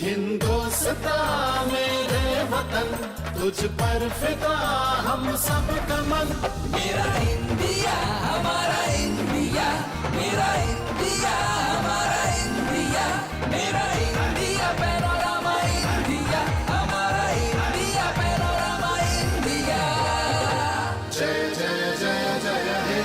हिंदुस्ता मेरे वतन, तुझ पर फिदा हम सब का मन। मेरा इंडिया हमारा इंडिया, मेरा इंडिया हमारा इंडिया, मेरा इंडिया पैनोरामा इंडिया, हमारा इंडिया पैनोरामा इंडिया। जय जय जय जय हे।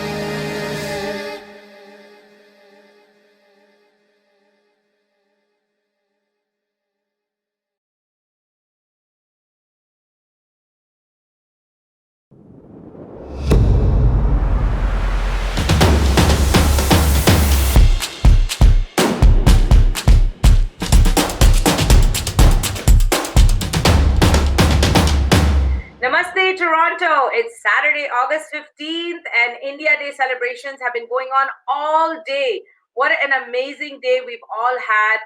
Namaste, Toronto. It's Saturday, August 15th, and India Day celebrations have been going on all day. What an amazing day we've all had,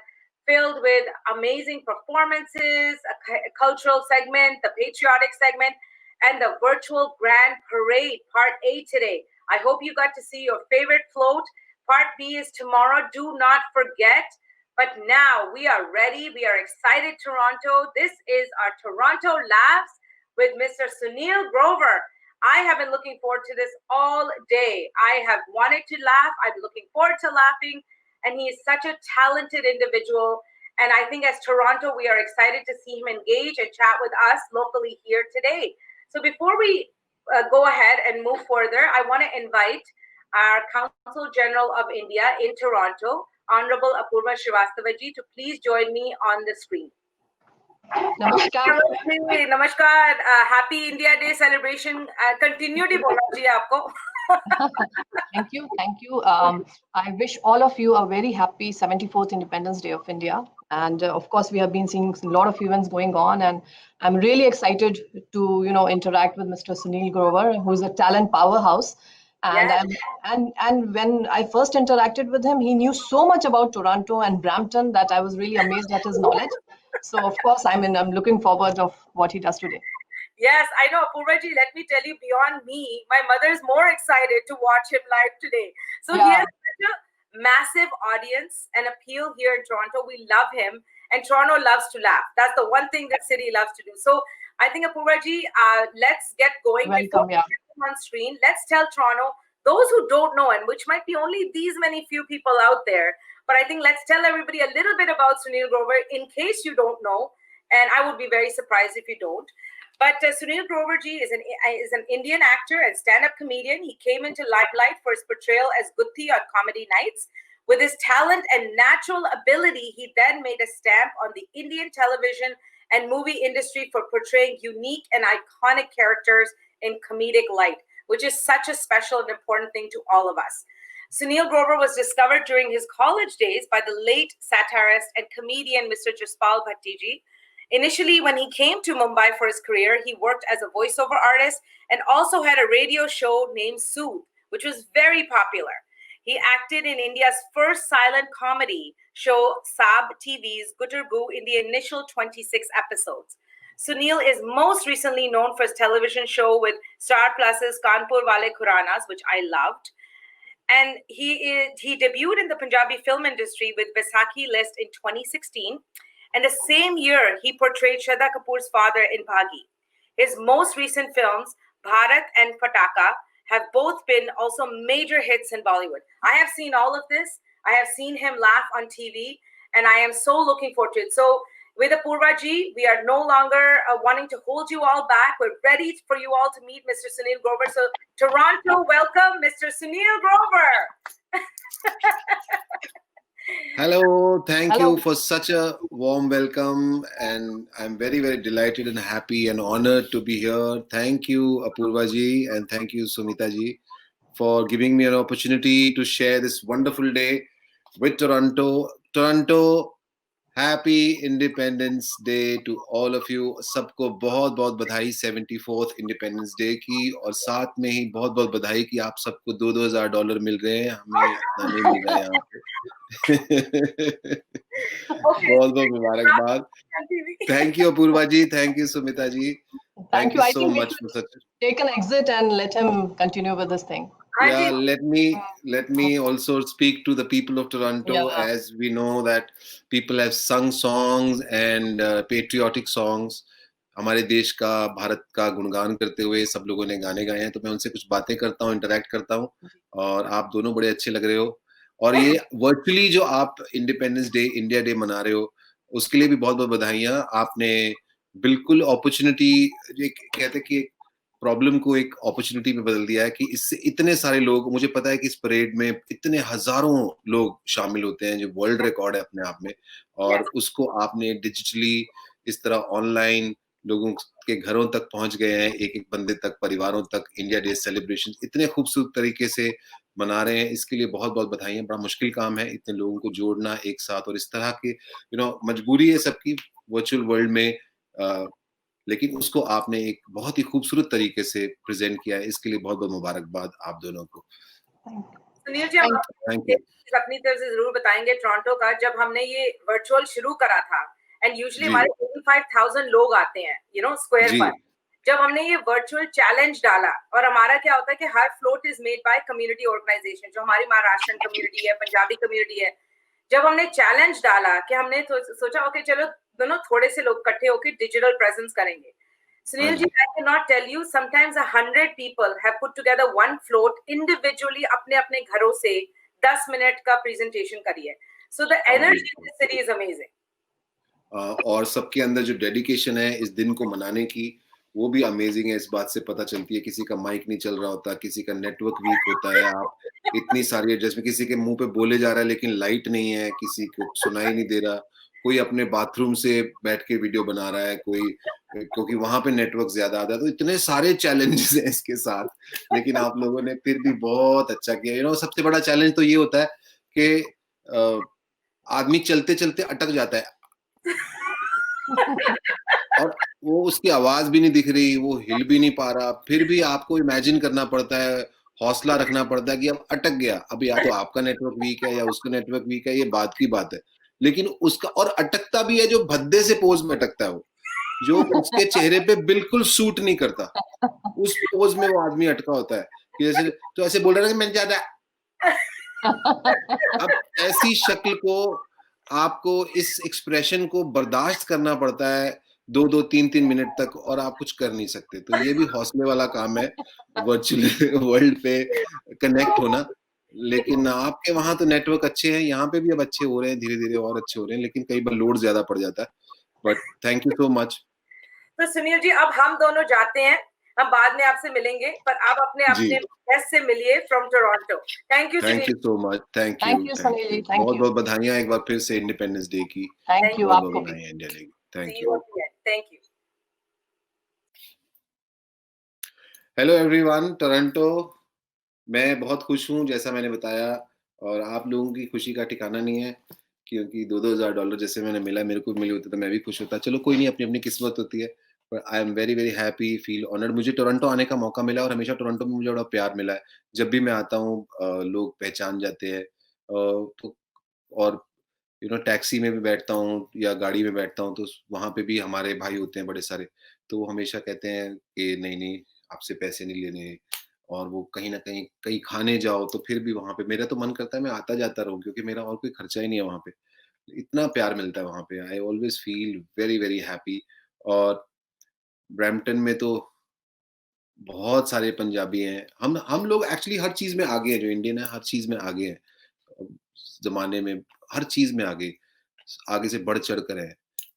filled with amazing performances, a cultural segment, the patriotic segment, and the virtual grand parade, part A today. I hope you got to see your favorite float. Part B is tomorrow. Do not forget. But now we are ready. We are excited, Toronto. This is our Toronto Laughs with Mr. Sunil Grover. I have been looking forward to this all day. I have wanted to laugh. I'm looking forward to laughing. And he is such a talented individual. And I think as Toronto, we are excited to see him engage and chat with us locally here today. So before we go ahead and move further, I want to invite our Consul General of India in Toronto, Honorable Apurva Srivastava ji, to please join me on the screen. नमस्कार Namaste, Namaskar. Happy India Day celebration. Continue to बोलना चाहिए आपको. thank you I wish all of you a very happy 74th Independence Day of India, and of course we have been seeing a lot of events going on, and I'm really excited to interact with Mr. Sunil Grover, who is a talent powerhouse. And Yes. and when I first interacted with him, he knew so much about Toronto and Brampton that I was really amazed at his knowledge. So of course, I'm looking forward of what he does today. Yes, I know, Apurvaji, let me tell you, beyond me, my mother is more excited to watch him live today. So he Yeah. has such a massive audience and appeal here in Toronto. We love him, and Toronto loves to laugh. That's the one thing that city loves to do. So I think, Apurvaji, let's get going. Welcome, Before we yeah. get him on screen, let's tell Toronto, those who don't know, and which might be only these many few people out there, but I think let's tell everybody a little bit about Sunil Grover in case you don't know, and I would be very surprised if you don't. But Sunil Grover ji is an Indian actor and stand-up comedian. He came into limelight for his portrayal as Gutti on Comedy Nights. With his talent and natural ability, he then made a stamp on the Indian television and movie industry for portraying unique and iconic characters in comedic light, which is such a special and important thing to all of us. Sunil Grover was discovered during his college days by the late satirist and comedian Mr. Jaspal Bhatti ji. Initially, when he came to Mumbai for his career, he worked as a voiceover artist and also had a radio show named Soothe, which was very popular. He acted in India's first silent comedy show, Saab TV's Guttergoo, in the initial 26 episodes. Sunil is most recently known for his television show with Star Plus's Kanpur Wale Khuranas, which I loved. And he debuted in the Punjabi film industry with Vaisakhi List in 2016. And the same year, he portrayed Shraddha Kapoor's father in Bhagi. His most recent films, Bharat and Pataka, have both been also major hits in Bollywood. I have seen all of this. I have seen him laugh on TV, and I am so looking forward to it. So with Apurva ji, we are no longer wanting to hold you all back. We're ready for you all to meet Mr. Sunil Grover. So Toronto, welcome Mr. Sunil Grover. Hello, thank Hello. you for such a warm welcome, and I'm very, very delighted and happy and honored to be here. Thank you, Apurva ji, and thank you, Sumita ji, for giving me an opportunity to share this wonderful day with Toronto. Toronto, happy Independence Day to all of you. सबको बहुत बहुत बधाई 74th Independence Day की, और साथ में ही बहुत बहुत बधाई कि आप सबको $2,000 मिल रहे हैं, हमें इतना नहीं मिल रहा है यहाँ पे. बहुत बहुत मुबारकबाद. Thank you, Apurva ji. Thank you, Sumita ji. Thank you I so think we much should for such. take an exit and let him continue with this thing. हाँ Yeah, ji, let me also speak to the people of Toronto. Yeah. As we know that people have sung songs and patriotic songs. हमारे देश का, भारत का गुणगान करते हुए सब लोगों ने गाने गाए हैं, तो मैं उनसे कुछ बातें करता हूँ, इंटरैक्ट करता हूँ, और आप दोनों बड़े अच्छे लग रहे हो। और ये वर्चुअली जो आप इंडिपेंडेंस डे, इंडिया डे मना रहे हो, उसके लिए भी बहुत-बहुत बधाइयाँ। आपने बिल्कुल अपॉर्च्युनिटी, ये कहते हैं कि प्रॉब्लम को एक अपॉर्चुनिटी में बदल दिया है कि इससे इतने सारे लोग, मुझे पता है कि इस परेड में इतने हजारों लोग शामिल होते हैं, जो वर्ल्ड रिकॉर्ड है अपने आप में, और yes. उसको आपने डिजिटली इस तरह ऑनलाइन लोगों के घरों तक पहुंच गए हैं, एक एक बंदे तक, परिवारों तक। इंडिया डे सेलिब्रेशन इतने खूबसूरत तरीके से मना रहे हैं, इसके लिए बहुत बहुत बधाई है। बड़ा मुश्किल काम है इतने लोगों को जोड़ना एक साथ, और इस तरह के मजबूरी है सबकी वर्चुअल वर्ल्ड में, लेकिन उसको आपने एक बहुत ही खूबसूरत तरीके से प्रेजेंट किया है। इसके लिए बहुत बहुत मुबारकबाद आप दोनों को। सुनील जी, हम Thank आपको थैंक यू अपनी तरफ से जरूर बताएंगे टोरंटो का। जब हमने ये वर्चुअल शुरू करा था, एंड यूजुअली जी हमारे 85,000 लोग आते हैं स्क्वायर जी पर। जब हमने ये वर्चुअल चैलेंज डाला, और हमारा क्या होता है कि हर float is made by community organisation, जो हमारी महाराष्ट्रन कम्युनिटी है, पंजाबी कम्युनिटी है। जब हमने चैलेंज डाला कि हमने सोचा ओके चलो दोनों थोड़े से लोग इकट्ठे होकर डिजिटल प्रेजेंस करेंगे। Sunil ji, I cannot tell you, sometimes 100 people have put together one float individually अपने अपने घरों से 10 मिनट का प्रेजेंटेशन करी है। So the energy in this city is amazing. और सबके अंदर जो डेडिकेशन है इस दिन को मनाने की, वो भी अमेजिंग है। इस बात से पता चलती है, किसी का माइक नहीं चल रहा होता, किसी का नेटवर्क वीक होता है, आप इतनी सारी एडजस्ट में, किसी के मुंह पे बोले जा रहा है लेकिन लाइट नहीं है, किसी को सुनाई नहीं दे रहा, कोई अपने बाथरूम से बैठ के वीडियो बना रहा है, कोई क्योंकि वहां पे नेटवर्क ज्यादा आता है। तो इतने सारे चैलेंजेस हैं इसके साथ, लेकिन आप लोगों ने फिर भी बहुत अच्छा किया। सबसे बड़ा चैलेंज तो ये होता है कि आदमी चलते चलते अटक जाता है, और वो उसकी आवाज भी नहीं दिख रही, वो हिल भी नहीं पा रहा, फिर भी आपको इमेजिन करना पड़ता है, हौसला रखना पड़ता है कि अब अटक गया, अब या तो आपका नेटवर्क वीक है या उसका नेटवर्क वीक है, ये बात की बात है। लेकिन उसका, और अटकता भी है जो भद्दे से पोज में अटकता है, वो जो उसके चेहरे पे बिल्कुल सूट नहीं करता, उस पोज में वो आदमी अटका होता है कि जैसे, तो ऐसे बोल रहा है कि मैंने ज्यादा। अब ऐसी शक्ल को, आपको इस एक्सप्रेशन को बर्दाश्त करना पड़ता है 2-2 3-3 मिनट तक, और आप कुछ कर नहीं सकते। तो ये भी हौसले वाला काम है, वर्चुअल वर्ल्ड पे कनेक्ट होना। लेकिन आपके वहां तो नेटवर्क अच्छे हैं, यहाँ पे भी अब अच्छे हो रहे हैं, धीरे धीरे और अच्छे हो रहे हैं, लेकिन कई बार लोड ज्यादा पड़ जाता है। But thank you so much. तो सुनील जी, अब हम दोनों जाते हैं, हम बाद में आपसे मिलेंगे, पर आप अपने जी अपने गेस्ट से मिलिए from Toronto. Thank you thank Sunil. You so much. Thank Thank you you, thank Sunil you ji. Thank बहुत you. बहुत बधाइयां एक बार फिर से इंडिपेंडेंस डे की। Thank you. बहुत आपको बहुत भी. बधाइयां इंडिया डे की। See thank you you. again. Thank you. Hello everyone, Toronto. मैं बहुत खुश हूँ, जैसा मैंने बताया, और आप लोगों की खुशी का ठिकाना नहीं है, क्योंकि $2,000 जैसे मैंने मिला, मेरे को मिले होते तो मैं भी खुश होता। चलो कोई नहीं, अपनी अपनी किस्मत होती है। पर I am very very happy, feel honoured. मुझे टोरंटो आने का मौका मिला, और हमेशा टोरंटो में मुझे बड़ा प्यार मिला है। जब भी मैं आता हूँ लोग पहचान जाते हैं। तो और टैक्सी में भी बैठता हूँ या गाड़ी में बैठता हूँ, तो वहाँ पे भी हमारे भाई होते हैं बड़े सारे, तो वो हमेशा कहते हैं कि नहीं नहीं, आपसे पैसे नहीं लेने। और वो कहीं न कहीं खाने जाओ तो फिर भी वहाँ पे मेरा तो मन करता है मैं आता जाता रहूँ, क्योंकि मेरा और कोई खर्चा ही नहीं है वहाँ पे। इतना प्यार मिलता है वहाँ पे, I always feel very, very happy. और ब्रैम्पटन में तो बहुत सारे पंजाबी हैं। हम लोग एक्चुअली हर चीज़ में आगे हैं, जो इंडियन है हर चीज़ में आगे हैं। ज़माने में हर चीज़ में आगे, आगे से बढ़-चढ़ कर हैं।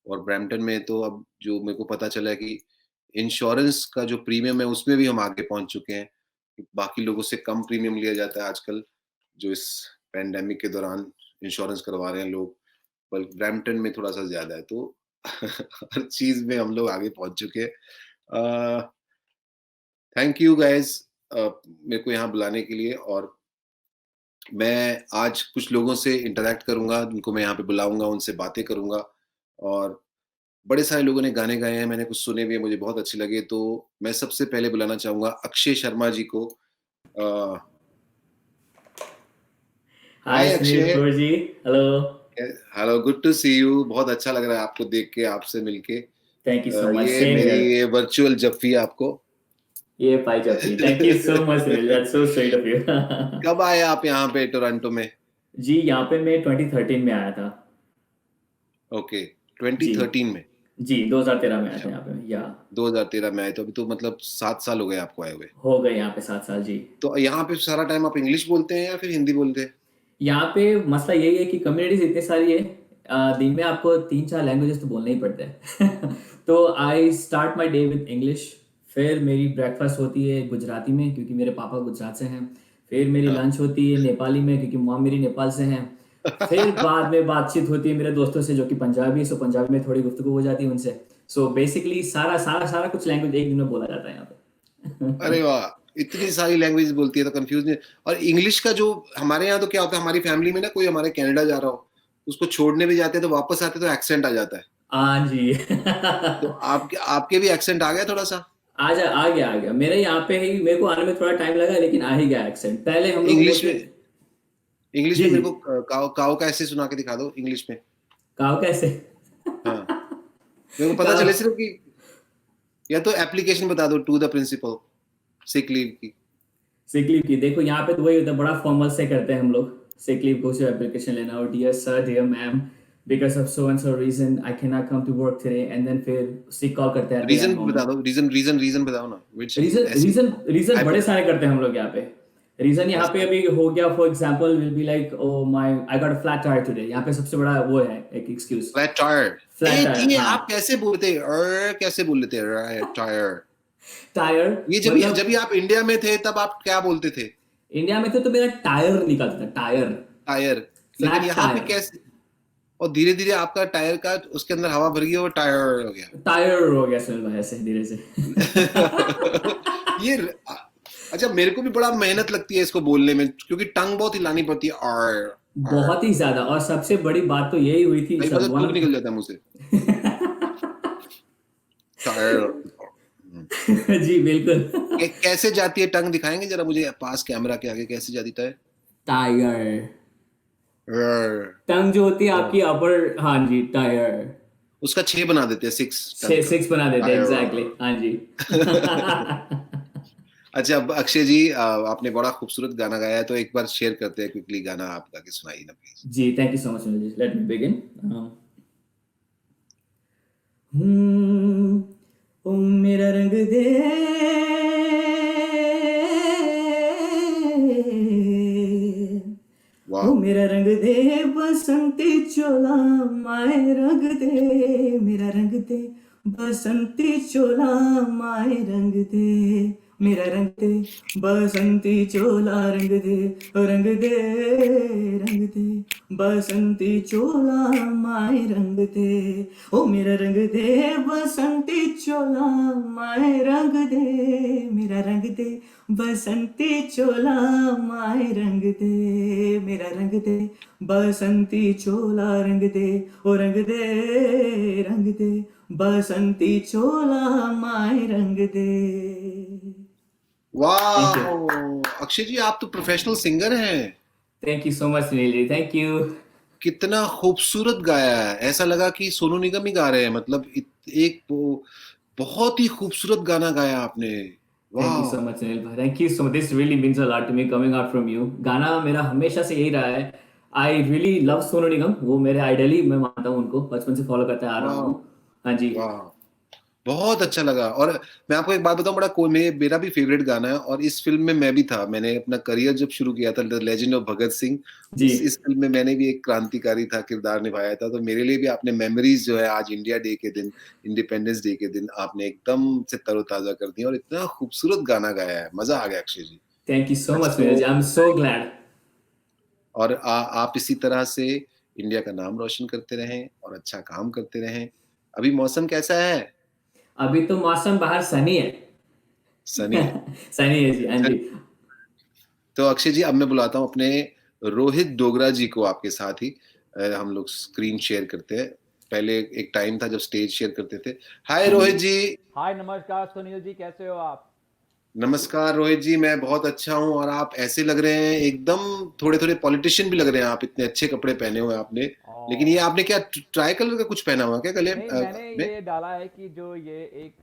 और ब्रैम्पटन में तो अब जो मेरे को पता चला है कि इंश्योरेंस का जो प्रीमियम है, उसमें भी हम आगे पहुँच चुके हैं। बाकी लोगों से कम प्रीमियम लिया जाता है आजकल, जो इस पैंडेमिक के दौरान इंश्योरेंस करवा रहे हैं लोग, बल्कि ब्रैम्पटन में थोड़ा-सा ज़्यादा है। तो हर चीज़ में हम लोग आगे पहुँच चुके हैं। थैंक यू गाइज़ मेरे को यहाँ बुलाने के लिए। और मैं आज कुछ लोगों से इंटरैक्ट करूँगा, जिनको मैं यहाँ पे बुलाऊँगा, उनसे बातें करूँगा। और बड़े सारे लोगों ने गाने गाए हैं, मैंने कुछ सुने भी हैं, मुझे बहुत अच्छे लगे। तो मैं सबसे पहले बुलाना चाहूँगा अक्षय शर्मा जी को। Uh, Hi hi Sunil Akshay. Kaur ji, hello. Hello, good to see you. बहुत अच्छा लग रहा है आपको देख के, आपसे मिलके। Thank you so much. ये Same मेरी here. ये वर्चुअल जप्फी है आपको। ये पाई जाती। Thank you so much Sunil, that's so sweet of you. कब आए आप यहाँ पे टोरंटो में? जी यहाँ पे मैं 2013 में आया था। ओके, जी 2013 में। जी 2013 में आया था अच्छा, यहाँ पे, या 2013 में आए तो अभी तो मतलब 7 साल हो गए आपको आए हुए। हो गए यहाँ पे 7 साल जी। तो यहाँ पे सारा टाइम आप इंग्लिश बोलते हैं या फिर हिंदी बोलते हैं? यहाँ पे मसला यही है कि कम्युनिटीज इतनी सारी है, दिन में आपको 3-4 लैंग्वेजेस तो बोलने ही पड़ते हैं। तो I start my day with English, फिर मेरी ब्रेकफास्ट होती है गुजराती में क्योंकि मेरे पापा गुजरात से हैं, फिर मेरी हाँ। लंच होती है नेपाली में क्योंकि मॉम मेरी नेपाल से हैं, फिर बाद में बातचीत होती है मेरे दोस्तों से जो कि पंजाबी है, सो पंजाबी में थोड़ी गुफ्तगू हो जाती है उनसे। सो बेसिकली सारा सारा सारा कुछ लैंग्वेज एक दिन में बोला जाता है यहाँ पे। अरे वाह, इतनी सारी लैंग्वेज बोलती है तो कंफ्यूज नहीं। और इंग्लिश का जो हमारे यहाँ तो क्या होता है, हमारी फैमिली में ना कोई हमारे कनाडा जा रहा हो, उसको छोड़ने भी जाते हैं तो वापस आते तो एक्सेंट आ जाता है। हाँ जी। तो आपके आपके भी एक्सेंट आ गया थोड़ा सा? आ गया मेरे यहाँ पे ही, मेरे को आने में थोड़ा टाइम लगा लेकिन आ ही गया एक्सेंट। पहले हम लोग इंग्लिश बोलते। में, इंग्लिश जी में जी। मेरे को काओ काओ का ऐसे सुना के दिखा दो इंग्लिश में। काव कैसे? हाँ, मेरे को पता काव चले सिर्फ कि, या तो एप्लीकेशन बता दो to the principal sick leave की। सिक लीव की देखो यहाँ पे तो वही होता है, बड़ा फॉर्मल से करते हैं हम लोग। सिक लीव को सिर्फ एप्लीकेशन लेना हो, dear sir dear ma'am because of so and so reason I can not come to work today, and then फिर सिक कॉल करते हैं रीजन दैट बता मोमेंट। दो, रीजन बताओ ना, which रीजन ऐसी रीजन रीजन बड़े hypo- सारे करते हैं हम लोग यहाँ पे। रीजन यहाँ पे ऐसा अभी हो गया, for example will be like oh my I got a flat tyre today, यहाँ पे सबसे बड़ा वो है एक excuse. Flat tyre. Flat tyre, ये हाँ। आप कैसे बोलते हैं, कैसे बोल लेते हैं टायर? टायर ये जब भी मतलब आप इंडिया में थे तब आप क्या बोलते थे? इंडिया में थे तो मेरा टायर निकलता था, टायर, टायर। लेकिन फ्लैट यहाँ पे टायर। कैसे? और धीरे धीरे आपका टायर का उसके अंदर हवा भर गई और टायर हो गया। टायर हो गया सुनील भाई ऐसे धीरे से। ये अच्छा, मेरे को भी बड़ा मेहनत लगती है इसको बोलने में क्योंकि टंग बहुत हिलानी पड़ती है। और बहुत ही ज्यादा, और सबसे बड़ी बात तो यही हुई थी कई बार सब तो वन थूक निकल जाता है मुंह से। टायर। जी बिल्कुल। कैसे जाती है टंग, दिखाएंगे जरा मुझे पास कैमरा के आगे, कैसे जाती है? Tyre, tyre. टंग जो होती है आपकी अपर, हाँ जी टायर। उसका 6 बना देते हैं, 6 टंग का। 6 बना देते हैं एग्जैक्टली, हाँ जी। अच्छा, अब अक्षय जी आपने बड़ा खूबसूरत गाना गाया है तो एक बार शेयर करते हैं क्विकली, गाना आप गा के सुनाइए ना प्लीज। जी thank you so much Sunil ji, let me begin. ओ मेरा रंग दे, वाह। ओ मेरा रंग दे बसंती चोला, माए रंग दे, मेरा रंग दे बसंती चोला, माए रंग दे, मेरा रंग दे बसंती चोला, रंग दे रंग दे रंग दे बसंती चोला, माए रंग दे, ओ मेरा रंग दे बसंती चोला, माए रंग दे, मेरा रंग दे बसंती चोला, माए रंग दे, मेरा रंग दे बसंती चोला, रंग दे ओ रंग दे बसंती चोला, माए रंग दे। वाह अक्षय जी, आप तो प्रोफेशनल सिंगर हैं। Thank you so much Sunil ji, thank you. कितना खूबसूरत गाया है, ऐसा लगा कि सोनू निगम ही गा रहे हैं। मतलब एक बहुत ही खूबसूरत गाना गाया आपने। Thank you so much Sunil भाई, thank you so much, this really means a lot to me coming out from you. गाना मेरा हमेशा से यही रहा है, I really love Sonu Nigam, वो मेरे आइडल ही मैं मानता हूँ उनको, बचपन से फॉलो करते आ रहा हूँ। हाँ जी। वाह, बहुत अच्छा लगा। और मैं आपको एक बात बताऊं, मेरा भी फेवरेट गाना है और इस फिल्म में मैं भी था। मैंने अपना करियर जब शुरू किया था the legend of Bhagat Singh, इस फिल्म में मैंने भी एक क्रांतिकारी था किरदार निभाया था। तो मेरे लिए भी आपने मेमोरीज जो है आज इंडिया डे के दिन, इंडिपेंडेंस डे के दिन आपने एकदम से तरोताजा कर दी और इतना खूबसूरत गाना गाया है, मजा आ गया Akshay ji. Thank you so much Sunil ji, I am so glad. और आप इसी तरह से इंडिया का नाम रोशन करते रहें और अच्छा काम करते रहें। अभी मौसम कैसा है? अभी तो मौसम बाहर सनी है। सनी है। सनी है जी, हाँ जी। तो अक्षय जी, अब मैं बुलाता हूँ अपने रोहित डोगरा जी को आपके साथ ही। हम लोग स्क्रीन शेयर करते हैं। पहले एक टाइम था जब स्टेज शेयर करते थे। हाय रोहित जी। हाय नमस्कार सुनील जी, कैसे हो आप? नमस्कार रोहित जी, मैं बहुत अच्छा हूँ। और आप ऐसे लग रहे हैं एकदम थोड़े थोड़े पॉलिटिशियन भी लग रहे हैं, आप इतने अच्छे कपड़े पहने हुए आपने। लेकिन ये आपने क्या ट्राई कलर का कुछ पहना हुआ क्या गले नहीं, मैंने ये डाला है कि जो ये एक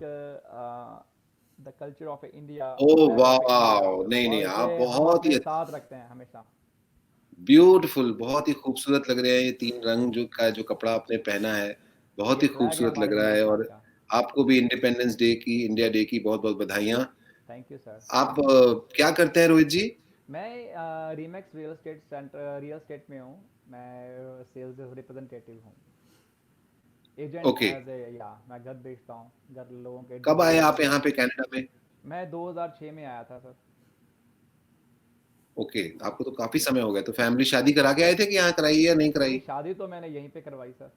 the culture of India, oh flag of India, वाह, नहीं नहीं, और आप इसे हम बहुत ही अपने साथ रखते हैं हमेशा। ब्यूटीफुल, बहुत ही खूबसूरत लग रहे हैं ये 3 रंग जो कपड़ा आपने पहना है, बहुत ये ही फ्लैग है खूबसूरत लग हमारे रहा है। हिंदुस्तान और का। आपको भी इंडिपेंडेंस डे की, इंडिया डे की बहुत-बहुत बधाइयाँ। Thank you sir. आप क्या करते हैं रोहित जी? मैं रीमैक्स रियल एस्टेट में हूँ। मैं सेल्स रिप्रेजेंटेटिव हूँ, एजेंट ओके, एज ए, या मैं घर बेचता हूँ, घर लोगों के कब आए डीलर आप हूँ। यहाँ पे कनाडा में? मैं 2006 में आया था सर। ओके, आपको तो काफ़ी समय हो गया, तो फैमिली शादी करा के आए थे कि यहाँ कराई या नहीं नहीं, कराई? शादी तो मैंने यहीं पे करवाई सर।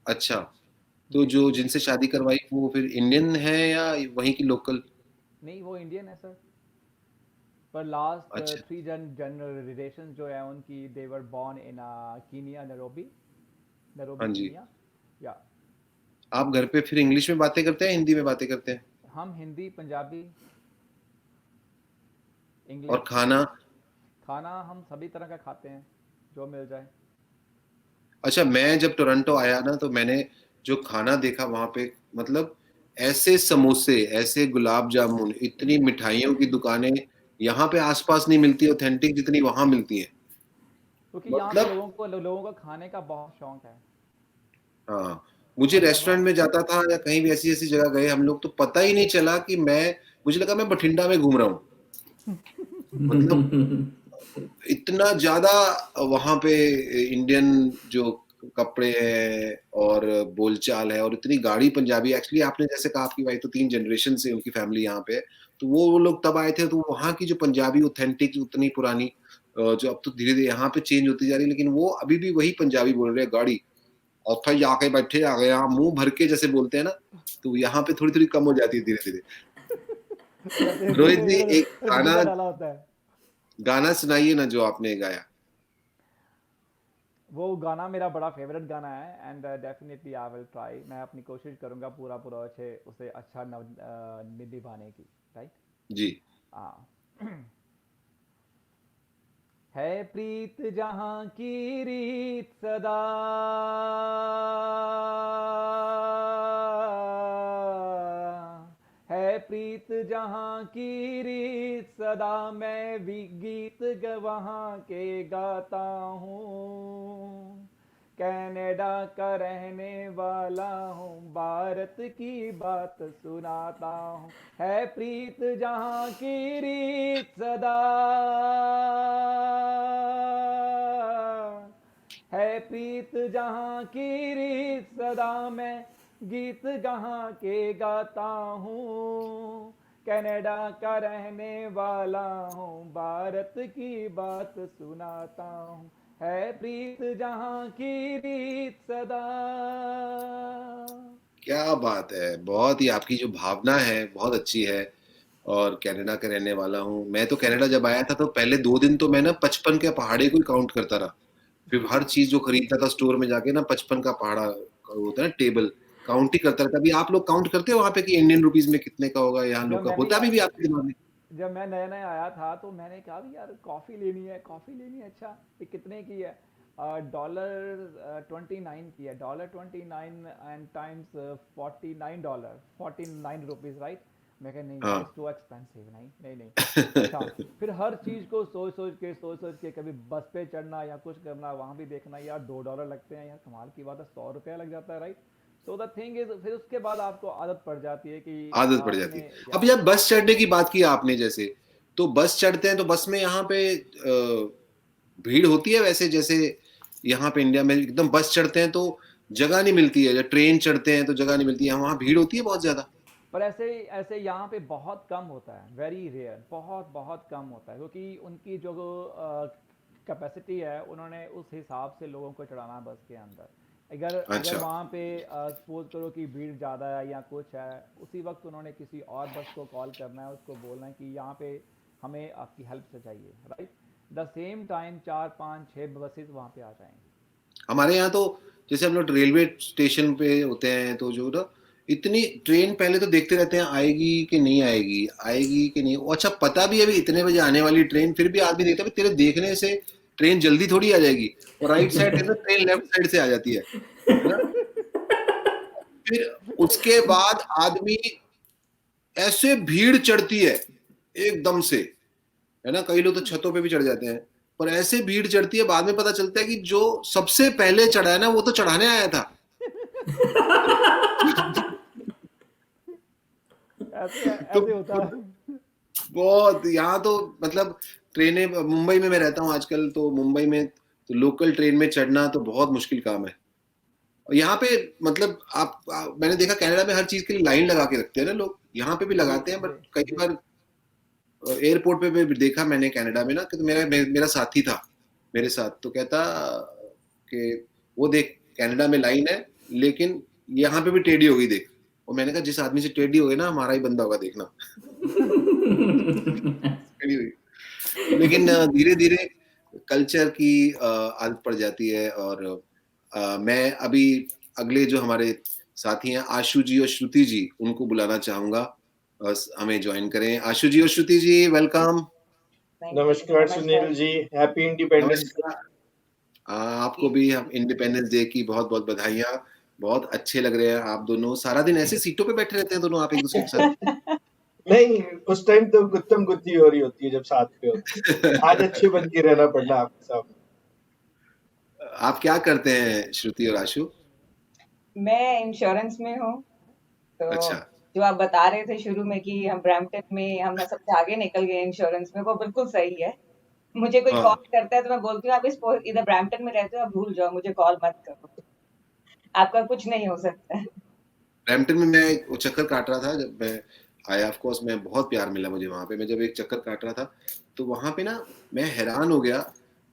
अच्छा, तो जी। जो जिनसे शादी करवाई वो फिर इंडियन है या वहीं की लोकल? नहीं, वो इंडियन है सर, पर लास्ट अच्छा, 3 जनरेशन जो है उनकी, they were born in Kenya, Nairobi, हाँ नैरोबी जी। कीनिया। या आप घर पे फिर इंग्लिश में बातें करते हैं, हिंदी में बातें करते हैं? हम हिंदी, पंजाबी, और इंग्लिश। खाना? खाना हम सभी तरह का खाते हैं, जो मिल जाए। अच्छा, मैं जब टोरंटो आया ना तो मैंने जो खाना देखा वहाँ पे, मतलब ऐसे समोसे, ऐसे गुलाब जामुन, इतनी मिठाइयों की दुकानें यहाँ पे आसपास नहीं मिलती ऑथेंटिक जितनी वहाँ मिलती हैं। क्योंकि यहाँ पे मतलब लोगों को खाने का बहुत शौक है। हाँ, मुझे और जब रेस्टोरेंट में जाता था या कहीं भी ऐसी-ऐसी जगह गए हम लोग तो पता ही नहीं चला कि मुझे लगा मैं बठिंडा में घूम रहा हूँ। मतलब इतना ज़्यादा वहाँ पे इंडियन जो कपड़े हैं और बोलचाल है और इतनी गाढ़ी पंजाबी, एक्चुअली आपने जैसे कहा आपकी वाइफ तो 3 जनरेशन से उनकी फैमिली यहाँ पे है, तो वो लोग तब आए थे तो वहाँ की जो पंजाबी ऑथेंटिक उतनी पुरानी जो अब तो धीरे-धीरे यहाँ पे चेंज होती जा रही है, लेकिन वो अभी भी वही पंजाबी बोल रहे हैं गाढ़ी। "उत्थे जाके बैठे आ गए यहाँ" मुँह भर के जैसे बोलते हैं ना, तो यहाँ पे थोड़ी-थोड़ी कम हो जाती है धीरे-धीरे। जैसे रोहित जी रसगुल्ले एक गाना रसगुल्ला डाला होता है। गाना सुनाइए ना जो आपने गाया। वो गाना मेरा बड़ा फेवरेट गाना है, and definitely I will try. मैं अपनी कोशिश करूंगा पूरा पूरा अच्छे उसे अच्छा निभाने की। राइट। जी। हाँ। है प्रीत जहाँ की रीत सदा, है प्रीत जहाँ की रीत सदा, मैं भी गीत वहाँ के गाता हूँ। कनाडा का रहने वाला हूँ, भारत की बात सुनाता हूँ। है प्रीत जहाँ की रीत सदा, है प्रीत जहाँ की रीत सदा, मैं गीत कहाँ के गाता हूँ। कनाडा का रहने वाला हूँ, भारत की बात सुनाता हूँ। है प्रीत जहाँ की रीत सदा। क्या बात है! बहुत ही आपकी जो भावना है बहुत अच्छी है और कनाडा का रहने वाला हूँ। मैं तो कनाडा जब आया था तो पहले 2 दिन तो मैं ना 55 के पहाड़े को ही काउंट करता रहा। फिर हर चीज़ जो खरीदता था स्टोर में जाके ना 55 का पहाड़ा होता है ना टेबल, काउंट ही करता रहता। अभी आप लोग काउंट करते हो वहाँ पे कि इंडियन रुपीज़ में कितने का होगा यहाँ जब लोग का? मैंने होता है अभी भी आपके दिमाग में? जब मैं नया नया आया था तो मैंने कहा भी यार कॉफ़ी लेनी है, कॉफ़ी लेनी है। अच्छा, ये कितने की है? $29 की है, $29 एंड टाइम्स $49 राइट। मैं कहा नहीं यार, हाँ। It's too expensive. नहीं नहीं नहीं। अच्छा, फिर हर चीज़ को सोच के कभी बस पे चढ़ना या कुछ करना, वहाँ भी देखना यार $2 लगते हैं। यार कमाल की बात है, ₹100 लग जाता है। Right. So the thing is, फिर उसके बाद आपको आदत पड़ जाती है कि आदत पड़ जाती आपने, है। अब या जब बस चढ़ने की बात की आपने जैसे, तो बस चढ़ते हैं तो बस में यहाँ पे भीड़ होती है वैसे जैसे यहाँ पे इंडिया में एकदम बस चढ़ते हैं तो जगह नहीं मिलती है, जब ट्रेन चढ़ते हैं तो जगह नहीं मिलती है, वहाँ भीड़ होती है बहुत ज़्यादा? पर ऐसे ऐसे यहाँ पे बहुत कम होता है, वेरी रेयर, बहुत बहुत कम होता है, क्योंकि उनकी जो कैपेसिटी है उन्होंने उस हिसाब से लोगों को चढ़ाना है बस के अंदर। अगर अगर अच्छा। वहाँ पे सपोज करो कि भीड़ ज़्यादा है या कुछ है, उसी वक्त उन्होंने किसी और बस को कॉल करना है, उसको बोलना है कि यहाँ पे हमें आपकी हेल्प से चाहिए। Right. The same time 4 5 6 buses वहाँ पे आ जाएंगे। हमारे यहाँ तो जैसे हम लोग रेलवे स्टेशन पे होते हैं तो जो ना इतनी ट्रेन पहले तो देखते रहते हैं आएगी कि नहीं आएगी, आएगी कि नहीं। वो अच्छा पता भी है अभी इतने बजे आने वाली ट्रेन, फिर भी आदमी देखता है तेरे देखने से ट्रेन जल्दी थोड़ी आ जाएगी, और राइट साइड है तो ट्रेन लेफ्ट साइड से आ जाती है ना? फिर उसके बाद आदमी ऐसे भीड़ चढ़ती है एकदम से, है ना, कई लोग तो छतों पे भी चढ़ जाते हैं, पर ऐसे भीड़ चढ़ती है, बाद में पता चलता है कि जो सबसे पहले चढ़ा है ना वो तो चढ़ाने आया था। ऐसे तो होता है। बहुत यहाँ तो मतलब ट्रेनें, मुंबई में मैं रहता हूँ आजकल, तो मुंबई में तो लोकल ट्रेन में चढ़ना तो बहुत मुश्किल काम है। और यहाँ पे मतलब मैंने देखा कनाडा में हर चीज के लिए लाइन लगा के रखते हैं ना लोग, यहाँ पे भी लगाते हैं, बट कई बार एयरपोर्ट पे भी देखा मैंने कनाडा में ना, कि तो मेरा साथी था मेरे साथ, तो कहता कि वो देख कनाडा में लाइन है लेकिन यहाँ पे भी टेढ़ी हो गई देख। और मैंने कहा जिस आदमी से टेढ़ी हो गई ना, हमारा ही बंदा होगा देखना। टेढ़ी हुई, लेकिन धीरे धीरे कल्चर की आदत पड़ जाती है। और मैं अभी अगले जो हमारे साथी हैं आशु जी और श्रुति जी, उनको बुलाना चाहूंगा हमें ज्वाइन करें। आशु जी और श्रुति जी, वेलकम। नमस्कार Sunil ji, happy independence day. आपको भी हम इंडिपेंडेंस डे की बहुत बहुत बधाइयाँ। बहुत अच्छे लग रहे हैं आप दोनों, सारा दिन ऐसे सीटों पे बैठे रहते हैं दोनों आप एक दूसरे के साथ। नहीं, उस टाइम तो गुत्तम गुत्ती हो रही होती है जब साथ पे होते हैं। आज अच्छे बन के रहना पड़ना आपके सामने। आप क्या करते हैं श्रुति और आशु? मैं इंश्योरेंस में हूँ। तो अच्छा, जो आप बता रहे थे शुरू में कि हम ब्रैम्पटन में हम सबसे आगे निकल गए इंश्योरेंस में, वो बिल्कुल सही है। मुझे कोई हाँ। कॉल करता है तो मैं बोलती हूँ आप इधर ब्रैम्पटन में रहते हो, आप भूल जाओ, मुझे कॉल मत करो, आपका कुछ नहीं हो सकता है। ब्रैम्पटन में मैं एक चक्कर काट रहा था जब मैं आया, ऑफ कोर्स मैं बहुत प्यार मिला मुझे वहां पे। मैं जब एक चक्कर काट रहा था तो वहां पे ना मैं हैरान हो गया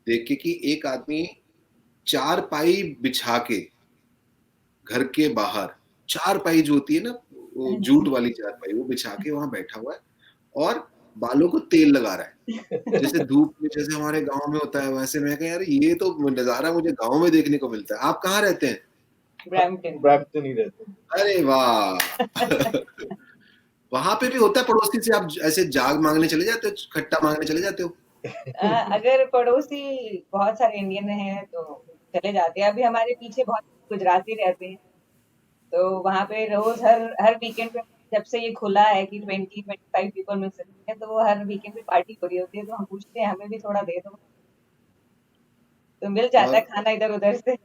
देख के कि एक आदमी चार पाई बिछा के घर के बाहर, चार पाई जो होती है ना वो जूट वाली चार पाई, वो बिछा के वहां बैठा हुआ है और बालों को तेल लगा रहा है जैसे धूप में, जैसे हमारे गांव में होता है वैसे। मैं कहा यार ये तो नजारा मुझे गांव में देखने को मिलता है। आप कहाँ रहते हैं? ब्रैम्पटन ही रहते हैं। अरे वाह। वहां पे भी होता है पड़ोसी से आप ऐसे जाग मांगने चले जाते हो, खट्टा मांगने चले जाते हो? अगर पड़ोसी बहुत सारे इंडियन हैं तो चले जाते हैं। अभी हमारे पीछे बहुत गुजराती रहते हैं, तो वहाँ पे रोज हर वीकेंड पे, जब से ये खुला है कि 20-25 पीपल मिल सकते हैं, तो वो हर वीकेंड पे पार्टी हो रही होती है, तो हम पूछते हैं हमें भी थोड़ा दे दो, तो मिल जाता है खाना इधर उधर से।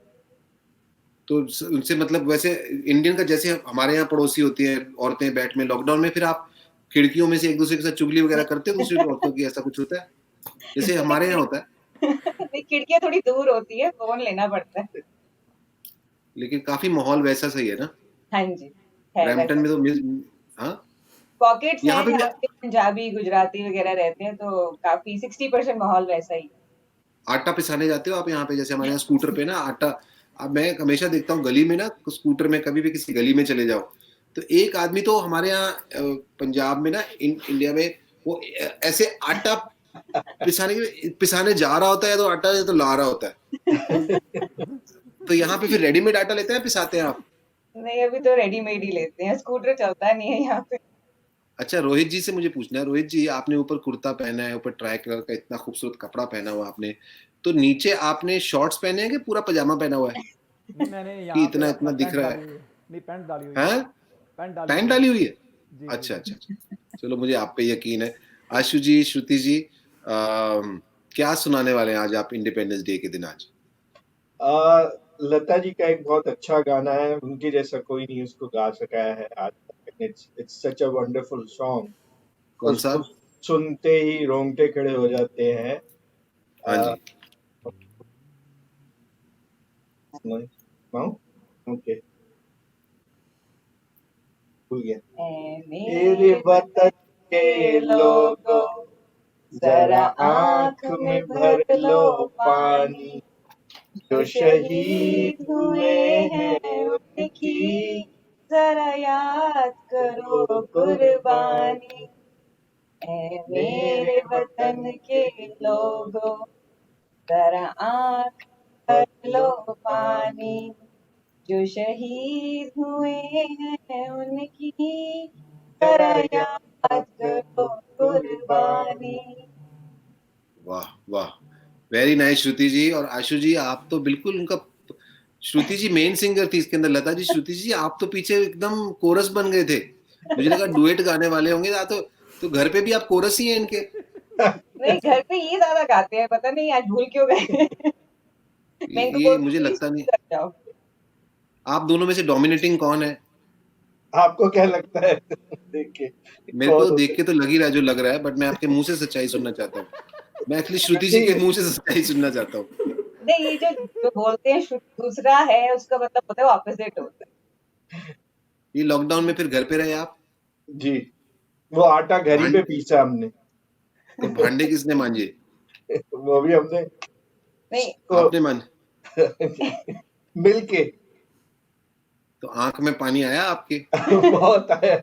तो उनसे मतलब वैसे इंडियन का जैसे हमारे यहाँ पड़ोसी होती है औरतें बैठ में, लॉकडाउन में फिर आप खिड़कियों में से एक दूसरे के साथ चुगली वगैरह करते हो दूसरी औरतों की, ऐसा कुछ होता है जैसे हमारे यहाँ होता है? नहीं, खिड़कियां थोड़ी दूर होती है, फोन लेना पड़ता है। लेकिन काफी माहौल वैसा सही है ना? हाँ जी, ब्रैम्पटन में तो हाँ पॉकेट्स हैं यहाँ पे जहाँ पे पंजाबी गुजराती वगैरह रहते हैं, तो काफी 60% माहौल वैसा ही। आटा पिसाने जाते हो आप यहाँ पे? जैसे हमारे यहाँ स्कूटर पे ना आटा, अब मैं हमेशा देखता हूँ गली में ना, स्कूटर में कभी भी किसी गली में चले जाओ तो एक आदमी तो हमारे यहाँ पंजाब में ना, इंडिया में वो ऐसे आटा पिसाने जा रहा होता है, तो आटा तो ला रहा होता है। तो यहाँ पे फिर रेडीमेड आटा लेते हैं, पिसाते हैं आप? नहीं, अभी तो रेडीमेड ही लेते हैं, स्कूटर चलता नहीं है यहाँ पे। अच्छा, रोहित जी से मुझे पूछना है। रोहित जी, आपने ऊपर कुर्ता पहना है, ऊपर ट्राई कलर का इतना खूबसूरत कपड़ा पहना हुआ आपने, तो नीचे आपने शॉर्ट्स पहने हैं कि पूरा पजामा पहना हुआ है? मैंने कि यहाँ इतना इतना दिख रहा है? नहीं, पैंट डाली हुई हैं? पैंट डाली हुई है? अच्छा अच्छा अच्छा, चलो मुझे आप पे यकीन है। आशु जी, श्रुति जी, क्या सुनाने वाले हैं आज आप इंडिपेंडेंस डे के दिन? आज लता जी का एक बहुत अच्छा गाना है, उनके जैसा कोई नहीं उसको गा सकाया है आज तक। It's such a wonderful song. कौन सा? सुनते ही रोंगटे खड़े हो जाते हैं। हाँ जी। ओके, भूल गया। मेरे वतन के लोगों, जरा आँख में भर लो पानी, जो शहीद हुए हैं उनकी जरा याद करो कुर्बानी। ऐ मेरे वतन के लोगों, जरा आँख भर लो पानी, जो शहीद हुए हैं उनकी जरा याद करो कुर्बानी। वाह वाह, वेरी नाइस श्रुति जी। और आशु जी, आप तो बिल्कुल उनका, श्रुति जी मेन सिंगर थी इसके अंदर, लता जी, श्रुति जी आप तो पीछे एकदम कोरस बन गए थे। मुझे लगा डुएट गाने वाले होंगे या तो घर पे भी आप कोरस ही हैं इनके। नहीं, घर पे ये ज्यादा गाते हैं, पता नहीं आज भूल क्यों गए। मैं इनको ये बोलती मुझे हूँ, "प्लीज लगता नहीं। कर जाओ।" आप दोनों में से डोमिनेटिंग कौन है? आपको क्या लगता है देख के मेरे कौन को होता देख के तो लग ही रहा है जो लग रहा है, बट मैं आपके मुंह से सच्चाई सुनना चाहता हूँ। मैं एक्चुअली श्रुति जी के मुंह से सच्चाई सुनना चाहता हूँ। नहीं, ये जो बोलते हैं दूसरा है, उसका मतलब होता है ऑपोजिट होता है। ये लॉकडाउन में फिर घर पे रहे आप? जी, वो आटा घर ही पे पीसा हमने। तो भांडे किसने मांजे? वो भी हमने नहीं, आपने मांजे? मिलके। तो आंख में पानी आया आपके? बहुत आया।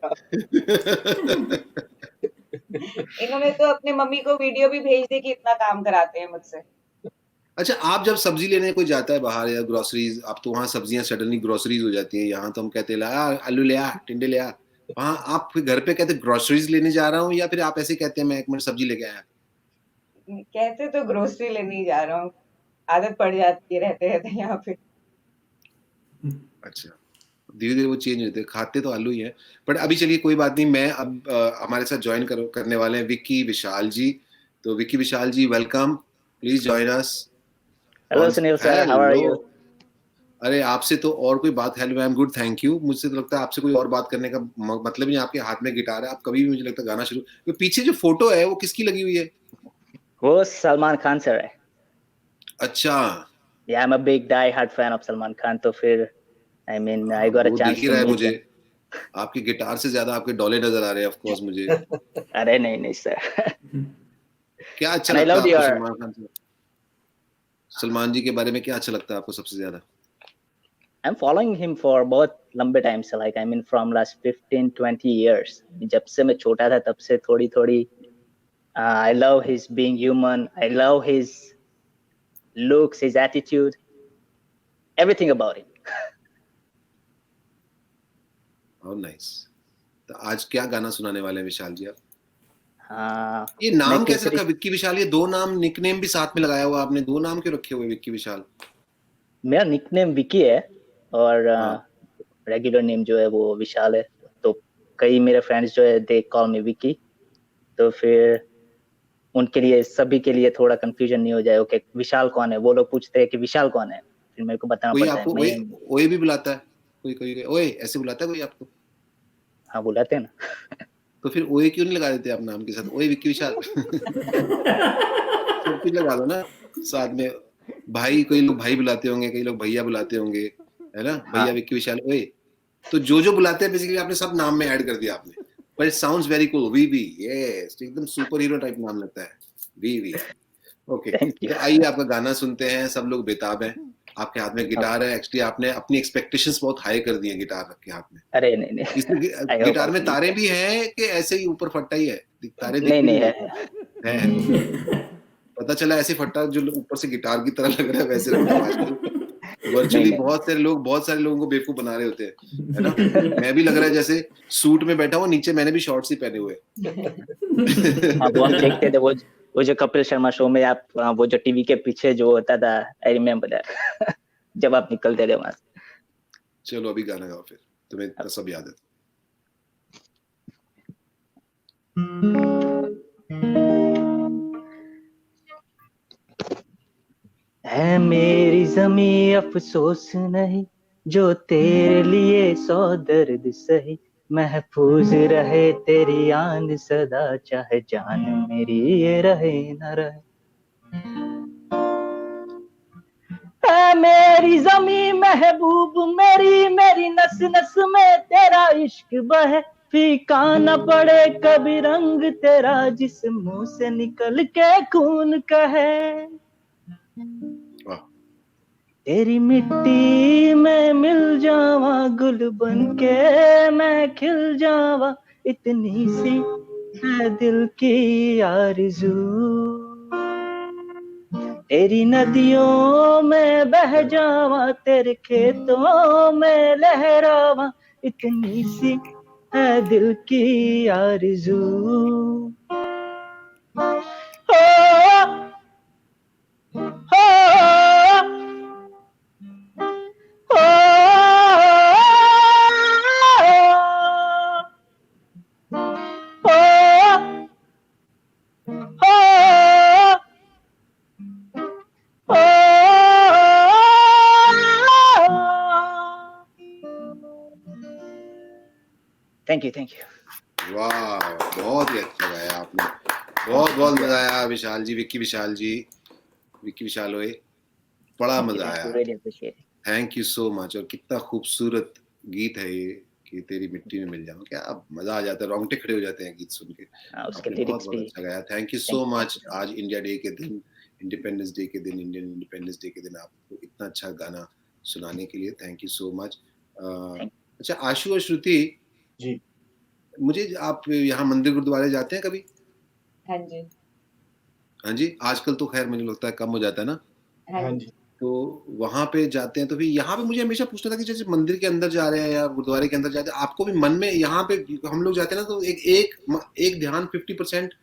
इन्होंने तो अपने मम्मी को वीडियो भी भेज दी कि इतना काम कराते हैं मुझसे। अच्छा, आप जब सब्जी लेने कोई जाता है बाहर या ग्रोसरीज, आप तो वहाँ सब्जियां सडनली ग्रोसरीज हो जाती हैं। यहाँ तो हम कहते हैं ला आलू ले आ, टिंडे ले आ। वहाँ आप फिर घर पे कहते ग्रोसरीज लेने जा रहा हूँ, या फिर आप ऐसे कहते हैं मैं एक मिनट सब्जी लेके आया? कहते तो ग्रोसरी लेने ही जा रहा हूँ, आदत पड़ जाती है रहते रहते यहाँ पे। अच्छा, धीरे धीरे वो चेंज होते हैं। खाते तो आलू ही है। बट अभी चलिए कोई बात नहीं, मैं अब हमारे साथ ज्वाइन करने वाले हैं विक्की विशाल जी। तो Vicky Vishal ji, welcome, please join us. Hello Sunil sir, how are you? अरे आपसे तो और कोई बात, hello I am good thank you. मुझसे तो लगता है आपसे कोई और बात करने का मतलब नहीं। आपके हाथ में गिटार है, आप कभी भी मुझे लगता है गाना शुरू। तो पीछे जो फोटो है वो किसकी लगी हुई है? वो सलमान खान सर है। अच्छा, Yeah, I'm a big die-hard fan of Salman Khan. तो फिर I mean I got a वो chance दिख ही to रहा है meet मुझे। him. आपके गिटार से ज्यादा आपके डोले नजर आ रहे हैं ऑफ कोर्स मुझे। अरे नहीं सर। क्या अच्छा And I लगता है loved आपको your सलमान खान से? सलमान जी के बारे में क्या अच्छा लगता है आपको सबसे ज्यादा? I'm following him for बहुत लंबे टाइम से, like I mean from last 15-20 years. जब से मैं छोटा था तब से थोड़ी I love his being human. I love his looks, his attitude, everything about him. How nice. तो आज क्या गाना सुनाने वाले हैं विशाल जी आप? ये मैं नाम कैसे केसरी रखा विक्की विशाल? ये दो नाम, निकनेम भी साथ में लगाया हुआ आपने। दो नाम क्यों रखे हुए विक्की विशाल? मेरा निकनेम विकी है और हाँ। रेगुलर नेम जो है वो विशाल है। तो कई मेरे फ्रेंड्स जो है दे कॉल मी विकी, तो फिर उनके लिए सभी के लिए थोड़ा कंफ्यूजन नहीं हो जाए ओके विशाल कौन है। वो लोग पूछते हैं कि विशाल कौन है, फिर मेरे को बताना कोई पड़ता है आपको मैं। ओए भी बुलाता है? कोई ओए ऐसे बुलाता है कोई आपको? हाँ बुलाते हैं ना। तो फिर ओए क्यों नहीं लगा देते आप नाम के साथ? ओए विक्की विशाल सब कुछ लगा दो ना साथ में। भाई, कोई लोग भाई बुलाते होंगे, कई लोग भैया बुलाते होंगे, है ना? भैया हाँ। विक्की विशाल ओए। तो जो बुलाते हैं बेसिकली आपने सब नाम में ऐड कर दिया आपने। But it sounds very cool. We yes, एकदम सुपर हीरो टाइप नाम लगता है वी। ओके, तो आइए आपका गाना सुनते हैं। सब लोग बेताब हैं। आपके हाथ में गिटार है। एक्चुअली आपने अपनी एक्सपेक्टेशंस बहुत हाई कर दी है गिटार रख के हाथ में। अरे नहीं इसमें गिटार में तारे भी हैं कि ऐसे ही ऊपर फट्टा ही है? तारे दिख नहीं भी है। पता चला ऐसे फट्टा जो ऊपर से गिटार की तरह लग रहा है वैसे रखा है आजकल। वर्चुअली बहुत सारे लोगों को बेवकूफ बना रहे होते हैं, है ना? मैं भी लग रहा है जैसे सूट में बैठा हूँ, नीचे मैंने भी शॉर्ट्स ही पहने हुए। वो हम देखते थे वो जो कपिल शर्मा शो में आप वो जो टीवी के पीछे जो होता था, आई रिमेम्बर दैट जब आप निकलते थे वहां से। चलो अभी गाना गाओ फिर, तुम्हें तो सब याद है। है मेरी ज़मीं अफसोस नहीं, जो तेरे लिए 100 दर्द सही। महफूज रहे तेरी आन सदा, चाहे जान मेरी ये रहे न रहे। है मेरी ज़मीं महबूब मेरी नस नस में तेरा इश्क बहे। फीका न पड़े कभी रंग तेरा, जिस मुंह से निकल के खून कहे। तेरी मिट्टी में मिल जावा, गुल बन के मैं खिल जावा। इतनी सी है दिल की आरज़ू, तेरी नदियों में बह जावा, तेरे खेतों में लहरावा। इतनी सी है दिल की आरज़ू। थैंक यू वाह, बहुत ही अच्छा गाया आपने, बहुत बहुत मजा आया विशाल जी, विक्की विशाल होए, बड़ा मजा आया, really appreciate. Thank you so much. और कितना खूबसूरत गीत है ये कि तेरी मिट्टी में मिल जाऊं, क्या मजा आ जाता है, रोंगटे खड़े हो जाते हैं गीत सुन के। उसके आपने बहुत लिरिक्स बहुत भी अच्छा गाया, थैंक यू सो मच। आज इंडिया डे के दिन, इंडिपेंडेंस डे के दिन, इंडियन इंडिपेंडेंस डे के दिन आपको इतना अच्छा गाना सुनाने के लिए थैंक यू सो मच। अच्छा आशु और श्रुति जी, मुझे, आप यहाँ मंदिर गुरुद्वारे जाते हैं कभी? हाँ जी, हाँ जी, आजकल तो खैर मुझे लगता है कम हो जाता है ना, हाँ हाँ जी। जी। तो वहां पे जाते हैं तो फिर यहाँ पे मुझे हमेशा पूछना था कि जैसे मंदिर के अंदर जा रहे हैं या गुरुद्वारे के अंदर जाते हैं, आपको भी मन में यहाँ पे हम लोग जाते हैं ना तो एक ध्यान 50%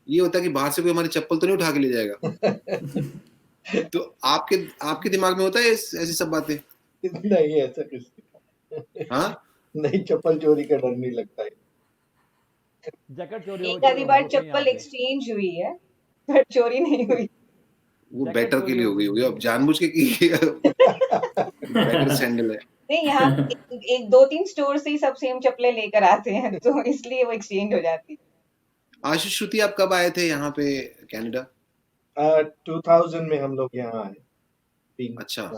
ये होता है कि बाहर से कोई हमारी चप्पल तो नहीं उठा के ले जाएगा। तो आपके दिमाग में होता है ऐसी सब बातें? नहीं, ऐसा कुछ नहीं। हाँ, नहीं, चप्पल चोरी का डर नहीं लगता है। जैकेट चोरी एक आधी बार होती है यहाँ चप्पल पे। एक्सचेंज हुई है, पर चोरी नहीं हुई। वो जैकेट बेटर के चोरी लिए हो गई होगी, अब जानबूझ के की बेटर सैंडल है। नहीं, यहाँ एक 2-3 स्टोर से ही सब सेम चप्पलें लेकर आते हैं, तो इसलिए वो एक्सचेंज हो जाती है। आशीष श्रुति, आप कब आए थे यहाँ पे कनाडा? 2000 में हम लोग यहाँ आए। अच्छा,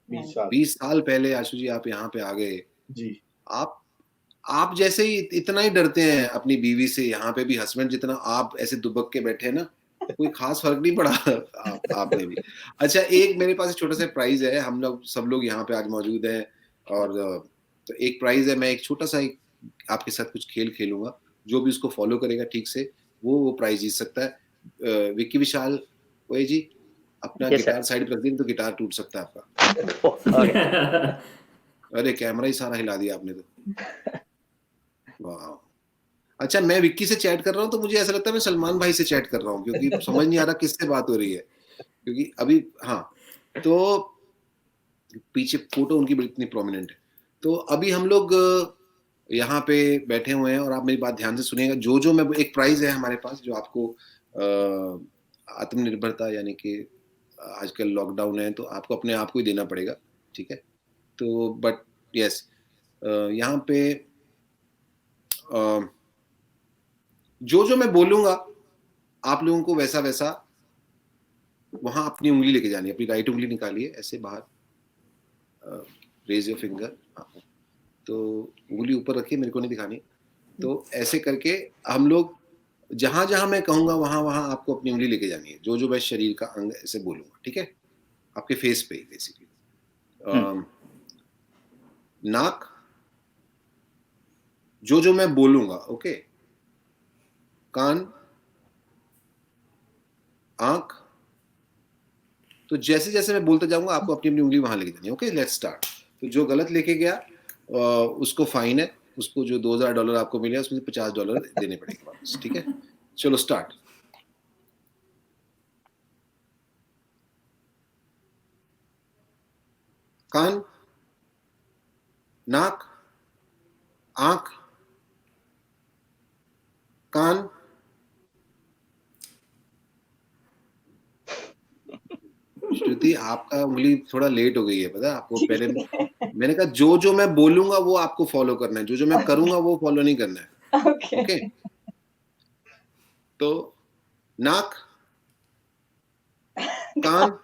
20 साल। 20 साल पहले आशु जी आप यहाँ पे आ गए। जी। आप जैसे ही इतना ही डरते हैं अपनी बीवी से, यहाँ पे भी हस्बैंड जितना आप ऐसे दुबक के बैठे हैं ना, कोई खास फर्क नहीं पड़ा आपने भी। अच्छा, एक मेरे पास एक छोटा सा प्राइज है, हम लोग सब लोग यहाँ पे आज मौजूद हैं और तो एक प्राइज है, मैं एक छोटा सा आपके साथ कुछ खेल खेलूंगा, जो भी उसको फॉलो करेगा ठीक से वो प्राइज जीत सकता है। विक्की विशाल ओए जी, अपना Yes, गिटार साइड पर रख दें तो गिटार टूट सकता है आपका। अरे कैमरा ही सारा हिला दिया आपने तो। वाह। अच्छा, मैं विक्की से चैट कर रहा हूँ तो मुझे ऐसा लगता है मैं सलमान भाई से चैट कर रहा हूँ, क्योंकि समझ नहीं आ रहा किससे बात हो रही है, क्योंकि अभी हाँ, तो पीछे फोटो उनकी बड़ी इतनी प्रोमिनेंट है। तो अभी हम लोग यहाँ पे बैठे हुए हैं और आप मेरी बात ध्यान से सुनिएगा। जो मैं एक प्राइज है हमारे पास जो आपको आत्मनिर्भरता, यानी कि आजकल लॉकडाउन है तो आपको अपने आप को ही देना पड़ेगा, ठीक है? तो बट यस, यहाँ पे जो मैं बोलूंगा आप लोगों को वैसा वैसा वहां अपनी उंगली लेके जानी है, अपनी राइट उंगली निकालिए ऐसे बाहर, रेज योर फिंगर, तो उंगली ऊपर रखिए, मेरे को नहीं दिखानी, तो ऐसे करके हम लोग जहां जहां मैं कहूंगा वहां वहां आपको अपनी उंगली लेके जानी है, जो मैं शरीर का अंग ऐसे बोलूंगा, ठीक है? आपके फेस पे बेसिकली। नाक, जो मैं बोलूंगा, ओके? कान, आंख, तो जैसे जैसे मैं बोलता जाऊंगा आपको अपनी अपनी उंगली वहां लेके जानी है, ओके? Let's start. तो जो गलत लेके गया उसको फाइन है, उसको जो $2000 आपको मिले उसमें से $50 देने पड़ेंगे वापस, ठीक है? चलो स्टार्ट। कान, नाक, आंख, कान, श्रुति आपका उंगली थोड़ा लेट हो गई है, पता है आपको? पहले मैंने कहा जो मैं बोलूंगा वो आपको फॉलो करना है, जो मैं करूंगा वो फॉलो नहीं करना है, ओके? तो नाक, कान,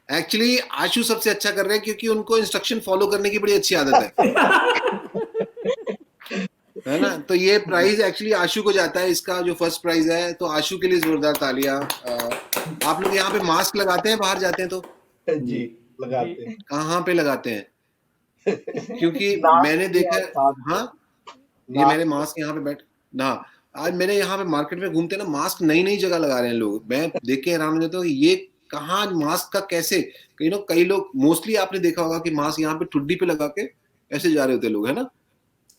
एक्चुअली आशु सबसे अच्छा कर रहे हैं क्योंकि उनको इंस्ट्रक्शन फॉलो करने की बड़ी अच्छी आदत है ना? तो ये प्राइज एक्चुअली आशु को जाता है, इसका जो फर्स्ट प्राइज है, तो आशु के लिए जोरदार तालियां। आप लोग यहाँ पे मास्क लगाते हैं बाहर जाते हैं तो? जी, लगाते हैं। कहाँ पे लगाते हैं? क्योंकि मैंने देखा, हाँ, ये मेरे मास्क यहाँ पे बैठ ना, आज मैंने यहाँ पे मार्केट में घूमते ना, मास्क नई नई जगह लगा रहे हैं लोग, मैं देख के हैरान हो जाता हूँ ये कहाँ मास्क का कैसे, कई लोग मोस्टली आपने देखा होगा कि मास्क यहाँ पे ठुड्डी पे लगा के ऐसे जा रहे होते लोग, है ना?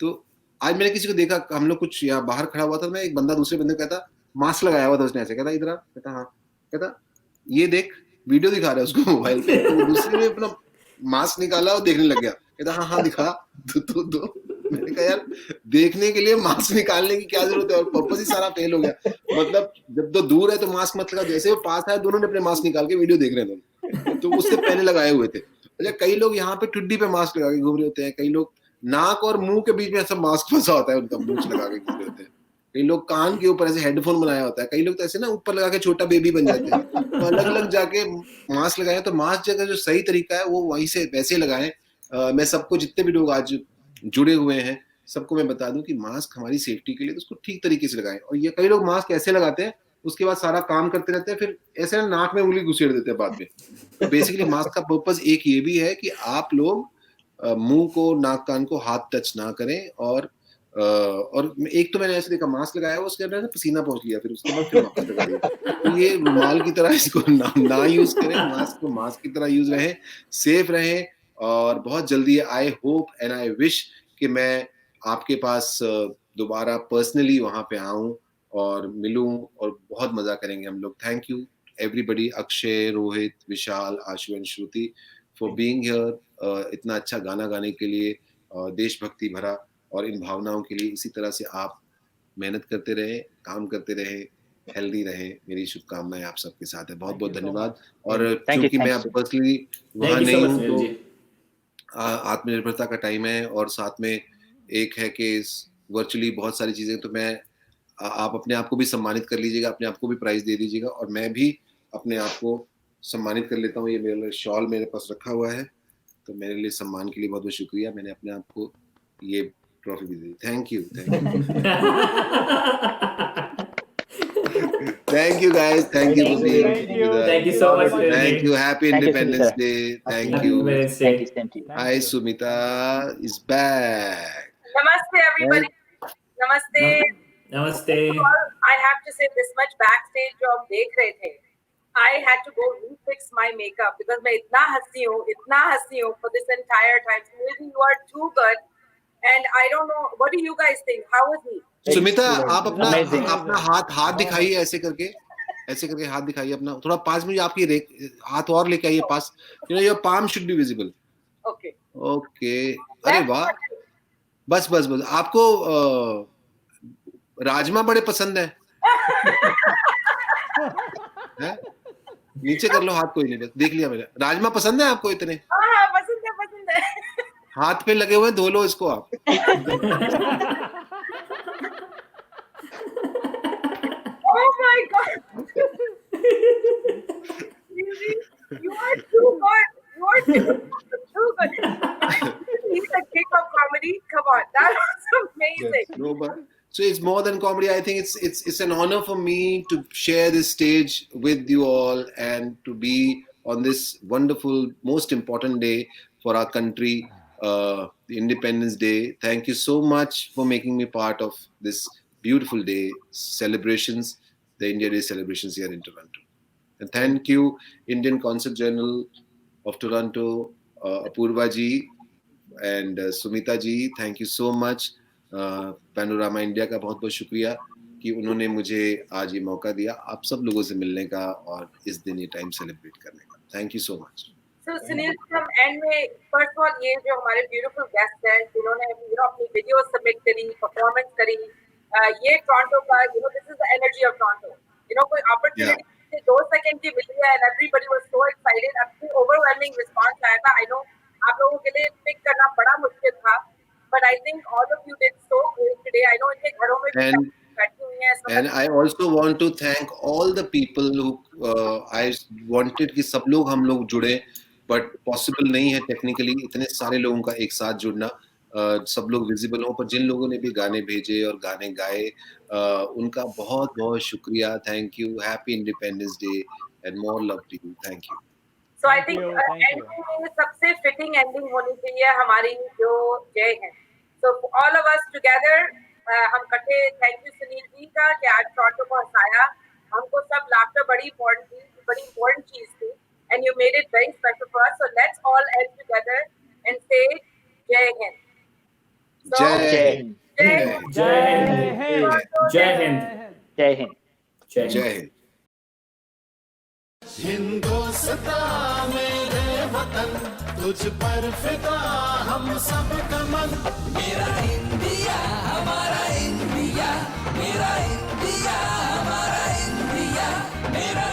तो आज मैंने किसी को देखा, हम लोग कुछ यहाँ बाहर खड़ा हुआ था, मैं एक बंदा दूसरे बंदे को कहता मास्क लगाया हुआ था उसने, ऐसे कहता इधर आ, कहता हाँ, कहता ये देख, वीडियो दिखा रहा है उसको मोबाइल पे, तो दूसरे ने अपना मास्क निकाला और देखने लग गया, कहता हाँ दिखा दो। मैंने कहा यार देखने के लिए मास्क निकालने की क्या जरूरत है, और पर्पस ही सारा फेल हो गया। मतलब जब तो दूर है तो मास्क मत लगा, जैसे वो पास आया दोनों ने अपने मास्क निकाल के वीडियो देख रहे थे, तो उससे पहले लगाए हुए थे। अच्छा, कई लोग यहाँ पे ठुड्डी पे मास्क लगा के घूम रहे होते हैं, कई लोग नाक और मुंह के बीच में ऐसा मास्क फंसा होता है उनका, मूंछ लगा के घूम रहे होते हैं, कई लोग कान के ऊपर ऐसे हेडफोन बनाया होता है, कई लोग तो ऐसे ना ऊपर लगा के छोटा बेबी बन जाते हैं। तो अलग अलग जाके मास्क लगाएं, तो मास्क जगह जो सही तरीका है वो वहीं से वैसे लगाएं। मैं सबको, जितने भी लोग आज जुड़े हुए हैं, सबको मैं बता दूं कि मास्क हमारी सेफ्टी के लिए, तो उसको ठीक तरीके से लगाएं। और ये कई लोग मास्क ऐसे लगाते हैं, उसके बाद सारा काम करते रहते हैं, फिर ऐसे ना नाक में उंगली घुसेड़ देते हैं बाद में। तो बेसिकली मास्क का पर्पस एक ये भी है कि आप लोग मुंह को, नाक कान को हाथ टच ना करें। और एक तो मैंने ऐसे देखा मास्क लगाया हुआ, उसके अंदर पसीना पहुंच लिया, फिर उसके बाद फिर वापस लगा दिया। तो ये रुमाल की तरह इसको ना यूज करें, मास्क को मास्क की तरह यूज रहें, सेफ रहें। और बहुत जल्दी I hope and I wish कि मैं आपके पास दोबारा पर्सनली वहां पे आऊं और मिलूं, और बहुत मजा करेंगे हम लोग। Thank you everybody, Akshay, Rohit, Vishal, Ashu and Shruti, for being here. इतना अच्छा गाना गाने के लिए, देशभक्ति भरा, और इन भावनाओं के लिए इसी तरह से आप मेहनत करते रहे, काम करते रहे, हेल्दी रहे। मेरी शुभकामनाएं आप सबके साथ है। बहुत बहुत धन्यवाद। और क्योंकि मैं अब पर्सनली वहां नहीं हूँ, तो आत्मनिर्भरता का टाइम है, और साथ में एक है कि वर्चुअली बहुत सारी चीजें, तो मैं आप अपने आप को भी सम्मानित कर लीजिएगा, अपने आप को भी प्राइज दे दीजिएगा, और मैं भी अपने आप को सम्मानित कर लेता हूँ। ये मेरे शॉल मेरे पास रखा हुआ है, तो मेरे लिए सम्मान के लिए बहुत बहुत शुक्रिया। मैंने अपने आप को ये ट्रॉफी भी दी। Thank you, thank you guys, thank you for being with us. Thank you so much. Thank you. Happy Thank you, Independence Sumita. Day. Thank Happy you. Independence Thank Day. you, thank you. Hi, Sumita is back. Namaste, everybody. Namaste. Namaste. Well, I have to say this much backstage जो हम देख रहे थे, I had to go refix my makeup because मैं इतना हंसी हूँ for this entire time. So maybe you are too good, and I don't know. What do you guys think? How was he? Sumita, आप Amazing. अपना हाथ दिखाइए, ऐसे करके हाथ दिखाइए अपना थोड़ा पास में, आपकी हाथ और लेके आइए पास। Your palm should be visible. Okay. Okay, अरे वाह, बस आपको राजमा बड़े पसंद है? हैं? नीचे कर लो हाथ, कोई नहीं, बस देख लिया मैंने। राजमा पसंद है आपको इतने? हाँ, पसंद है। हाथ पे लगे हुए, धो लो इसको आप। Oh my God! You are too good. You are too good. He's a king of comedy. Come on, that was amazing. No, but so it's more than comedy. I think it's an honor for me to share this stage with you all, and to be on this wonderful, most important day for our country, the Independence Day. Thank you so much for making me part of this beautiful day celebrations, the India Day celebrations here in Toronto. And thank you, Indian Concert Journal of Toronto, Apurva ji and Sumita ji. Thank you so much. Panorama India का बहुत बहुत शुक्रिया कि उन्होंने मुझे आज ये मौका दिया आप सब लोगों से मिलने का और इस दिन ये टाइम सेलिब्रेट करने का। Thank you so much. So Sunil, from end में first of all ये जो हमारे beautiful guests हैं जिन्होंने अपनी वीडियो सबमिट करी, परफॉर्मेंस करी, ये टोरंटो का, this is the energy of Toronto. कोई अपॉर्चुनिटी 2 सेकंड की मिली है, and everybody was so excited. अपनी overwhelming response आया था। I know आप लोगों के लिए पिक करना बड़ा मुश्किल था, but I think all of you did so great today. I know इनके घरों में भी बैठी हुई हैं। And I also want to thank all the people who I wanted कि सब लोग हम लोग जुड़े, but possible नहीं है technically इतने सारे लोगों का एक साथ जुड़ना, सब लोग विजिबल हो, पर जिन लोगों ने भी गाने भेजे और गाने गाए उनका बहुत बहुत शुक्रिया। Thank you. Happy independence day and more love to you. Thank you. So I think ending में सबसे fitting ending होनी चाहिए हमारी जो जय है। So all of us together हम कटे थैंक यू सुनील जी का कि आज टोरंटो को हंसाया। हमको सब लाफ्टर बड़ी इम्पोर्टेंट चीज थी, and you made it very special for us. So let's all end together and say जय हिंद। So, जय हिंद। हिंदुस्तान मेरे वतन, तुझ पर फिदा हम सब का मन। मेरा इंडिया हमारा इंडिया, मेरा इंडिया हमारा इंडिया, मेरा